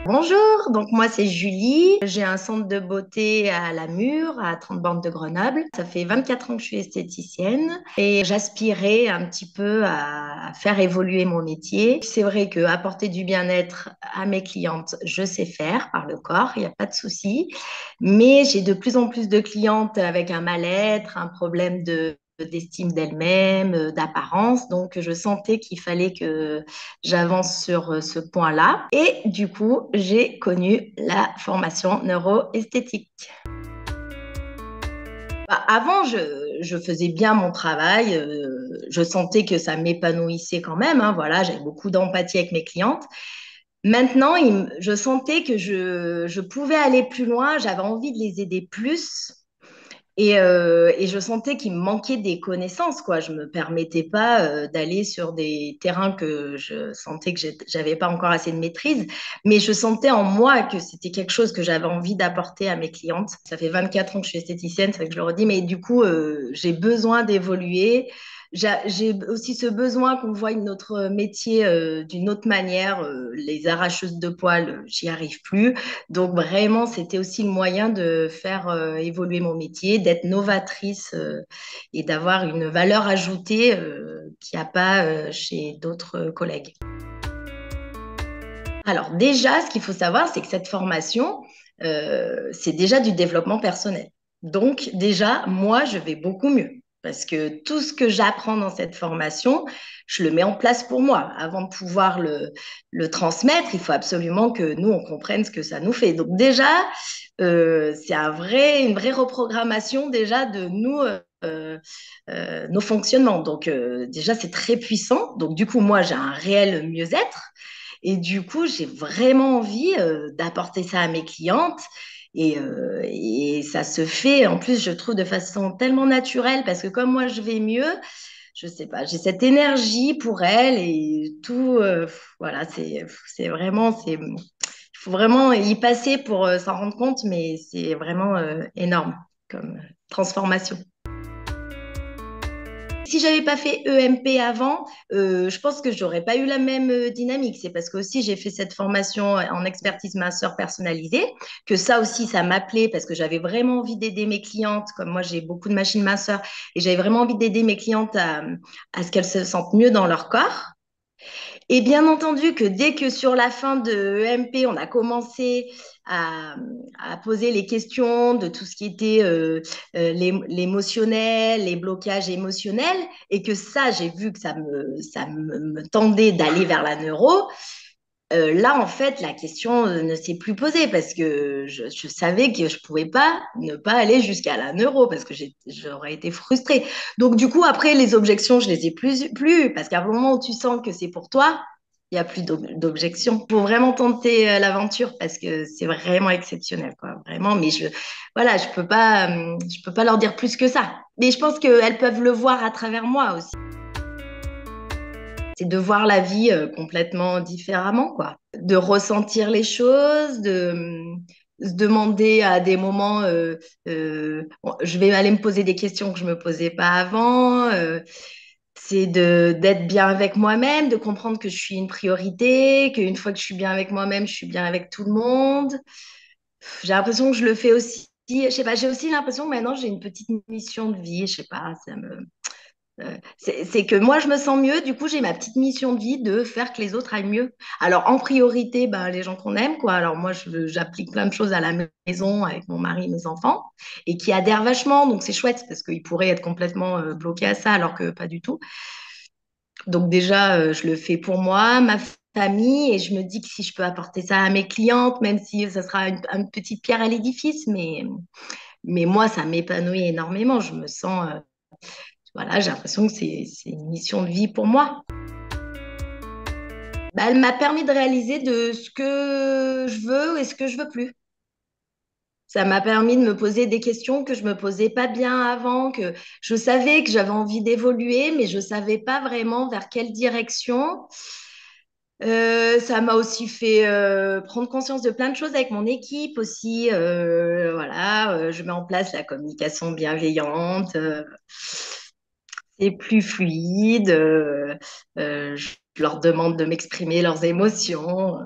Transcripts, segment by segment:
Bonjour, donc moi c'est Julie, j'ai un centre de beauté à La Mure, à 30 bornes de Grenoble. Ça fait 24 ans que je suis esthéticienne et j'aspirais un petit peu à faire évoluer mon métier. C'est vrai que apporter du bien-être à mes clientes, je sais faire par le corps, il n'y a pas de souci, mais j'ai de plus en plus de clientes avec un mal-être, un problème d'estime d'elle-même, d'apparence. Donc, je sentais qu'il fallait que j'avance sur ce point-là. Et du coup, j'ai connu la formation neuroesthétique. Avant, je faisais bien mon travail. Je sentais que ça m'épanouissait quand même, hein, voilà, j'avais beaucoup d'empathie avec mes clientes. Maintenant, je sentais que je pouvais aller plus loin. J'avais envie de les aider plus. Et je sentais qu'il me manquait des connaissances, quoi. Je me permettais pas d'aller sur des terrains que je sentais que j'avais pas encore assez de maîtrise, mais je sentais en moi que c'était quelque chose que j'avais envie d'apporter à mes clientes. Ça fait 24 ans que je suis esthéticienne, c'est vrai que je le redis, mais du coup, j'ai besoin d'évoluer. J'ai aussi ce besoin qu'on voit notre métier d'une autre manière. Les arracheuses de poils, j'y arrive plus. Donc vraiment, c'était aussi le moyen de faire évoluer mon métier, d'être novatrice et d'avoir une valeur ajoutée qu'il n'y a pas chez d'autres collègues. Alors déjà, ce qu'il faut savoir, c'est que cette formation, c'est déjà du développement personnel. Donc déjà, moi, je vais beaucoup mieux parce que tout ce que j'apprends dans cette formation, je le mets en place pour moi. Avant de pouvoir le transmettre, il faut absolument que nous, on comprenne ce que ça nous fait. Donc déjà, c'est une vraie reprogrammation déjà de nous. Nos fonctionnements. Donc déjà, c'est très puissant. Donc du coup, moi, j'ai un réel mieux-être. Et du coup, j'ai vraiment envie d'apporter ça à mes clientes. Et ça se fait, en plus, je trouve, de façon tellement naturelle, parce que comme moi, je vais mieux, je sais pas, j'ai cette énergie pour elles et tout. Voilà, c'est vraiment, il faut vraiment y passer pour s'en rendre compte, mais c'est vraiment énorme comme transformation. Si j'avais pas fait EMP avant, je pense que j'aurais pas eu la même dynamique. C'est parce que aussi j'ai fait cette formation en expertise minceur personnalisée, que ça aussi ça m'appelait parce que j'avais vraiment envie d'aider mes clientes. Comme moi j'ai beaucoup de machines minceurs et j'avais vraiment envie d'aider mes clientes à ce qu'elles se sentent mieux dans leur corps. Et bien entendu que dès que sur la fin de EMP, on a commencé à, à poser les questions de tout ce qui était l'émotionnel, les blocages émotionnels, et que ça, j'ai vu que me tendait d'aller vers la neuro, là, en fait, la question ne s'est plus posée parce que je savais que je pouvais pas ne pas aller jusqu'à la neuro parce que j'aurais été frustrée. Donc, du coup, après, les objections, je les ai plus parce qu'à un moment où tu sens que c'est pour toi, il n'y a plus d'objections. Il faut vraiment tenter l'aventure parce que c'est vraiment exceptionnel, quoi. Vraiment, mais voilà, je peux pas leur dire plus que ça. Mais je pense qu'elles peuvent le voir à travers moi aussi. C'est de voir la vie complètement différemment, quoi. De ressentir les choses, se demander à des moments, bon, je vais aller me poser des questions que je me posais pas avant. C'est d'être bien avec moi-même, de comprendre que je suis une priorité, qu'une fois que je suis bien avec moi-même, je suis bien avec tout le monde. J'ai l'impression que je le fais aussi. Je sais pas, j'ai aussi l'impression que maintenant j'ai une petite mission de vie. Je sais pas, c'est que moi, je me sens mieux. Du coup, j'ai ma petite mission de vie de faire que les autres aillent mieux. Alors, en priorité, ben, les gens qu'on aime, quoi. Alors, moi, j'applique plein de choses à la maison avec mon mari et mes enfants et qui adhèrent vachement. Donc, c'est chouette parce qu'ils pourraient être complètement bloqués à ça alors que pas du tout. Donc, déjà, je le fais pour moi, ma famille et je me dis que si je peux apporter ça à mes clientes, même si ça sera une petite pierre à l'édifice, mais moi, ça m'épanouit énormément. Je me sens voilà, j'ai l'impression que c'est une mission de vie pour moi. Bah, elle m'a permis de réaliser de ce que je veux et ce que je veux plus. Ça m'a permis de me poser des questions que je me posais pas bien avant, que je savais que j'avais envie d'évoluer, mais je savais pas vraiment vers quelle direction. Ça m'a aussi fait prendre conscience de plein de choses avec mon équipe aussi. Voilà, je mets en place la communication bienveillante. C'est plus fluide. Je leur demande de m'exprimer leurs émotions.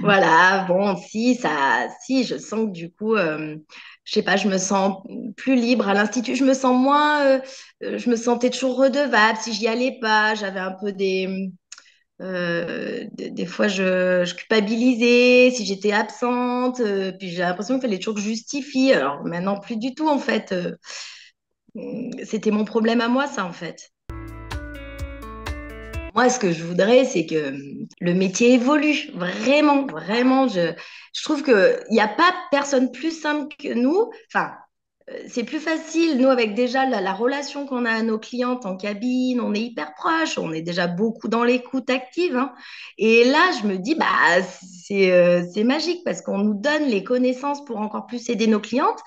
Voilà, bon, si, je sens que du coup, je sais pas, je me sens plus libre à l'institut. Je me sens moins, je me sentais toujours redevable si j'y allais pas. J'avais un peu des fois, je culpabilisais si j'étais absente. Puis j'ai l'impression qu'il fallait toujours que je justifie. Alors maintenant, plus du tout, en fait. C'était mon problème à moi, ça, en fait. Moi, ce que je voudrais, c'est que le métier évolue. Vraiment, vraiment. Je trouve qu'il n'y a pas personne plus simple que nous. Enfin, c'est plus facile, nous, avec déjà la relation qu'on a à nos clientes en cabine, on est hyper proches, on est déjà beaucoup dans l'écoute active, hein. Et là, je me dis, bah, c'est magique parce qu'on nous donne les connaissances pour encore plus aider nos clientes.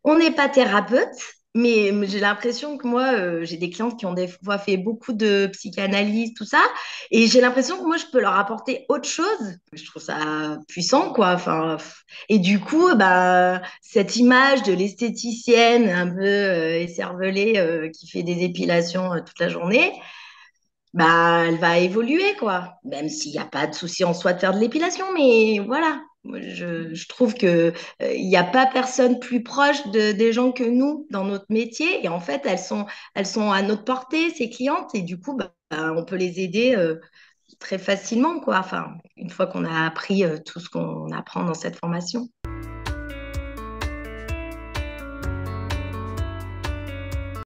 On n'est pas thérapeute, mais j'ai l'impression que moi, j'ai des clientes qui ont des fois fait beaucoup de psychanalyse, tout ça, et j'ai l'impression que moi, je peux leur apporter autre chose. Je trouve ça puissant, quoi. Enfin, et du coup, bah, cette image de l'esthéticienne un peu écervelée qui fait des épilations toute la journée, bah, elle va évoluer, quoi. Même s'il n'y a pas de souci en soi de faire de l'épilation, mais voilà. Moi, je trouve que il n'y a pas personne plus proche des gens que nous dans notre métier. Et en fait, elles sont à notre portée, ces clientes, et du coup, bah, on peut les aider très facilement, quoi. Enfin, une fois qu'on a appris tout ce qu'on apprend dans cette formation.